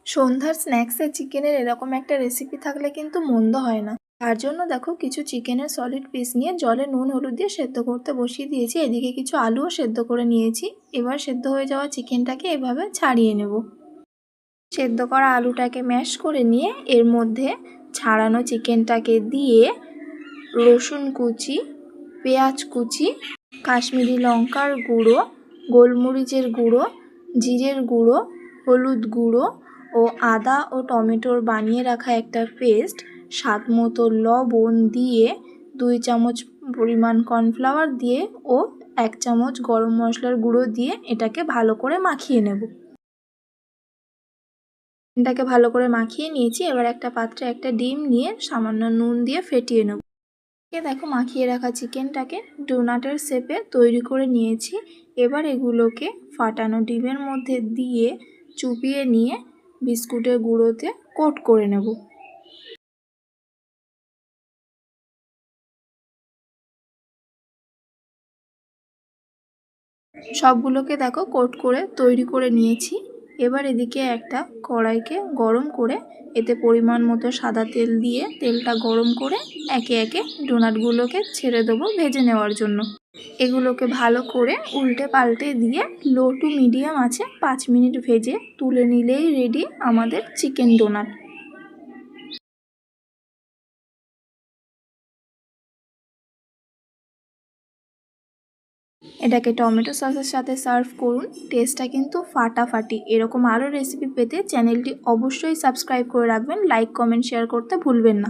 সন্ধ্যার স্ন্যাক্সে চিকেনের এরকম একটা রেসিপি থাকলে কিন্তু মন্দ হয় না। তার জন্য দেখো কিছু চিকেনের সলিড পিস নিয়ে জলে নুন হলুদ দিয়ে সেদ্ধ করতে বসিয়ে দিয়েছি। এদিকে কিছু আলুও সেদ্ধ করে নিয়েছি। এবার সেদ্ধ হয়ে যাওয়া চিকেনটাকে এভাবে ছাড়িয়ে নেব। সেদ্ধ করা আলুটাকে ম্যাশ করে নিয়ে এর মধ্যে ছাড়ানো চিকেনটাকে দিয়ে রসুন কুচি, পেঁয়াজ কুচি, কাশ্মীরি লঙ্কার গুঁড়ো, গোলমরিচের গুঁড়ো, জিরের গুঁড়ো, হলুদ গুঁড়ো ও আদা ও টমেটোর বানিয়ে রাখা একটা পেস্ট, স্বাদ মতো লবণ দিয়ে 2 চামচ পরিমাণ কর্নফ্লাওয়ার দিয়ে ও 1 চামচ গরম মশলার গুঁড়ো দিয়ে এটাকে ভালো করে মাখিয়ে নেব। এটাকে ভালো করে মাখিয়ে নিয়েছি। এবার একটা পাত্রে একটা ডিম নিয়ে সামান্য নুন দিয়ে ফেটিয়ে নেব। দেখো মাখিয়ে রাখা চিকেনটাকে ডোনাটের শেপে তৈরি করে নিয়েছি। এবার এগুলোকে ফাটানো ডিমের মধ্যে দিয়ে চুপিয়ে নিয়ে বিস্কুটের গুঁড়োতে কোট করে নেব। সবগুলোকে দেখো কোট করে তৈরি করে নিয়েছি। এবার এদিকে একটা কড়াইকে গরম করে এতে পরিমাণ মতো সাদা তেল দিয়ে তেলটা গরম করে একে একে ডোনাটগুলোকে ছেড়ে দেবো ভেজে নেওয়ার জন্য। এগুলোকে ভালো করে উল্টে পাল্টে দিয়ে লো টু মিডিয়াম আছে 5 মিনিট ভেজে তুলে নিলেই রেডি আমাদের চিকেন ডোনাট। এটাকে টমেটো সসের সাথে সার্ভ করুন। টেস্টটা কিন্তু ফাটাফাটি। এরকম আরও রেসিপি পেতে চ্যানেলটি অবশ্যই সাবস্ক্রাইব করে রাখবেন। লাইক কমেন্ট শেয়ার করতে ভুলবেন না।